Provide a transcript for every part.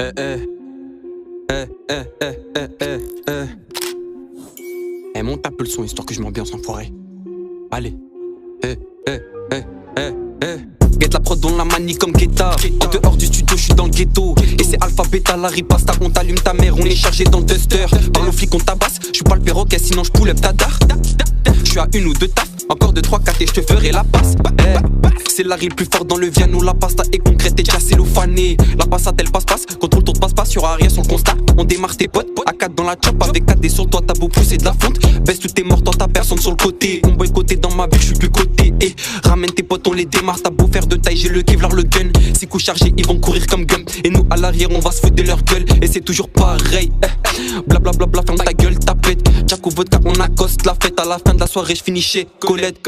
Eh, eh. Eh, eh, eh, eh, eh, eh. Eh, monte un peu le son histoire que je m'ambiance enfoiré. Allez. Eh, eh, eh, eh, eh. Guette la prod, on la manie comme Guetta. En dehors du studio, je suis dans le ghetto. Et c'est alpha, bêta, la ripasta. On t'allume ta mère, on est chargé dans le duster. Parle aux flics, on tabasse. Je suis pas le perroquet, sinon je pull up ta dard. Je suis à une ou deux tafs. Encore 2-3 4 et je te ferai la passe. C'est la rime plus fort dans le Viano. La pasta est concrète et déjà cellophanée. La passate elle passe-passe. Contrôle tour de passe-passe. Y'aura rien sur le constat. On démarre tes potes. À 4 dans la chop avec 4 et sur toi t'as beau pousser de la fonte. Baisse tout tes morts, toi t'as personne sur le côté. On boycotté dans ma ville, je suis plus coté. Et ramène tes potes, on les démarre. T'as beau faire de taille, j'ai le Kevlar, le gun. 6 coups chargés, ils vont courir comme gum. Et nous à l'arrière, on va se foutre de leur gueule. Et c'est toujours pareil. Blablabla, bla, ferme ta gueule, ta pète. Jaco vodka, on accoste la fête. À la fin de la soirée, je finis chez Colette.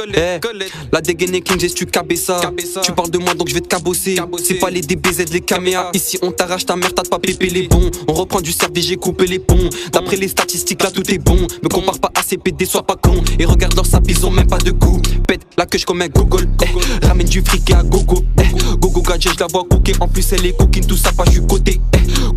La dégainée King, j'ai tu cabessa. Tu parles de moi donc je vais te cabosser. C'est pas les DBZ, les caméas. Ici on t'arrache ta mère, t'as pas pépé les bons. On reprend du service, j'ai coupé les ponts. D'après les statistiques là tout est bon. Me compare pas à CPD, sois pas con. Et regarde leur sap, ils ont même pas de goût. Pète la queue comme un gogol. Ramène du fric et à gogo. Gogo gadget, je la vois cooker. En plus elle est coquine, tout ça pas je suis côté.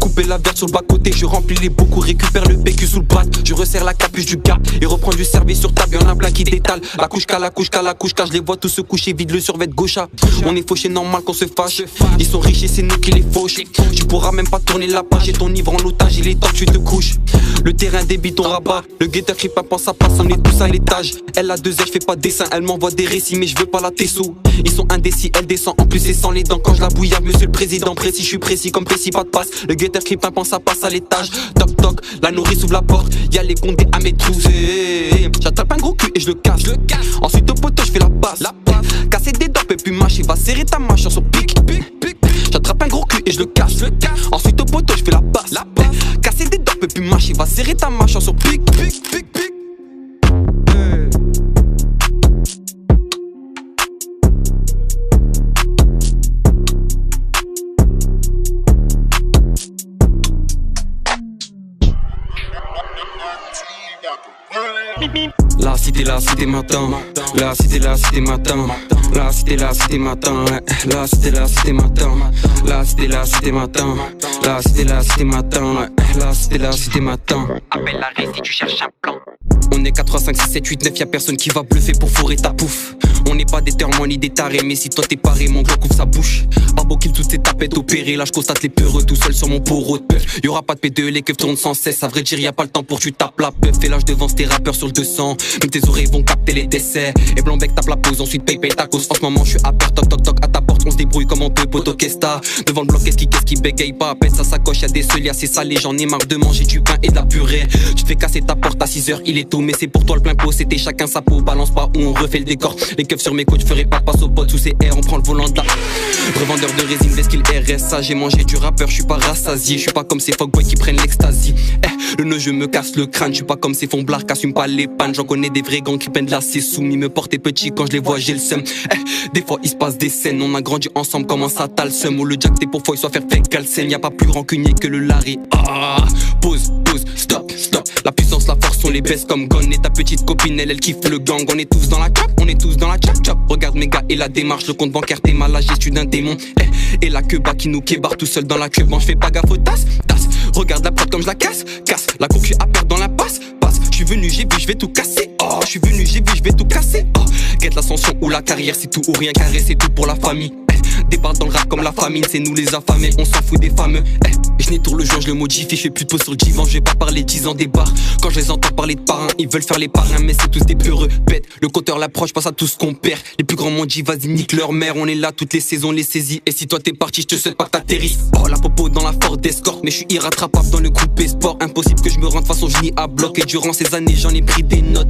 Couper la verte sur le bas côté. Je remplis les bocaux, récupère le PQ sous le bras. Je resserre la capuche du gars. Et reprends du service sur table, y'en a plein qui détalent. La couche qu'à la couche qu'à la couche car je les vois tous se coucher. Vide le survêt gaucha. On est fauché normal qu'on se fâche. Ils sont riches et c'est nous qui les fauchent. Tu pourras même pas tourner la page. Et ton livre en otage, il est temps que tu te couches. Le terrain débite ton rabat. Le guetteur qui pas pense à passe, on est tous à l'étage. Elle a 2 ailes, je fais pas de dessin. Elle m'envoie des récits mais je veux pas la tessou. Ils sont indécis, elle descend. En plus c'est sans les dents quand je la bouillave. Monsieur le président précis, je suis précis comme précis, pas de passe. Le guetteur qui pense à passe à l'étage. Toc toc, la nourrice ouvre la porte. Y'a les condés à mes trousses. J'attrape un gros cul et je le casse. Ensuite au poteau je fais la passe. Casser des dents et puis mâcher. Va serrer ta mâche sur son pic. J'attrape un gros cul et je le casse. Ensuite au poteau je fais la passe. Casser des dents et puis mâcher. Va serrer ta mâche sur son pic. La cité matin, la cité matin, la cité matin, la cité matin, la cité matin, la cité matin, la cité matin. Appelle la régie, tu cherches un plan. On est 4, 3, 5, 6, 7, 8, 9, y'a personne qui va bluffer pour fourrer ta pouffe. On n'est pas des termes ni des tarés, mais si toi t'es paré, mon gars couvre sa bouche. Barbeau kill toutes ces tapettes opérées, là je constate les peureux tout seul sur mon poro de peuf. Y'aura pas de P2, les keufs tournent sans cesse, à vrai dire y'a pas le temps pour que tu tapes la peuf. Et là je devance tes rappeurs sur le 200, même tes oreilles vont capter les décès. Et Blanc-Bec tape la pause, ensuite paye tacos. En ce moment je suis à peur, toc toc toc à ta porte, on se débrouille comme on peut, poto qu'est-ce devant le bloc, qu'est-ce qui bégaye pas, pète sa sacoche, y'a des seuls, y'a c'est salé, j'en ai marre de manger du pain et de la purée. Tu te fais casser ta porte à 6h, il est tôt, mais c'est pour toi le plein pot, c'était chacun sa peau, balance pas ou on refait le décor. Les keufs sur mes côtes, je ferai pas passe au pote sous ces airs, on prend le volant de la revendeur de résine, veste qu'il RSA, j'ai mangé du rappeur, je suis pas rassasié, je suis pas comme ces fuckboys qui prennent l'ecstasy. Le nœud je me casse le crâne, je suis pas comme ces fonds blards, qu'assument pas les pannes, j'en connais des vrais gants qui prennent de la c'est soumis, me porter petit quand je les vois, j'ai le seum. Des fois il se passe des scènes, on a grandi ensemble, comment ça t'as le seum, ou le jack t'es pour fois il soit faire fake qu'elle saigne, y'a pas plus rancunier que le Larry. Pause, stop, la puissance, la force, on les baisse comme Gon. Et ta petite copine, elle kiffe le gang, on est tous dans la cap, on est tous dans la chop. Regarde mes gars et la démarche, le compte bancaire t'es mal, la gestion d'un démon. Et la queue bas qui nous kébarre tout seul dans la queue, bon je fais pas gaffe aux tasses. Regarde la prod comme je la casse. La concu à perdre dans la passe. Je suis venu, j'ai vu, je vais tout casser. Je suis venu, j'ai vu, je vais tout casser. Guette l'ascension ou la carrière, c'est tout ou rien, carré, c'est tout pour la famille. Débarque dans le rap comme la famine, c'est nous les affamés, on s'en fout des fameux. Je n'étourne le jour, je le modifie, je fais plutôt sur le divan, je vais pas parler 10 ans des bars. Quand je les entends parler de parrains, ils veulent faire les parrains, mais c'est tous des peureux bêtes. Le compteur l'approche, passe à tout ce qu'on perd. Les plus grands m'ont dit, vas-y, nique leur mère, on est là toutes les saisons, les saisis. Et si toi t'es parti, je te souhaite pas que t'atterrisses. La popo dans la Ford Escort, mais je suis irrattrapable dans le groupe sport. Impossible que je me rende, de toute façon je n'y à bloc. Et durant ces années, j'en ai pris des notes.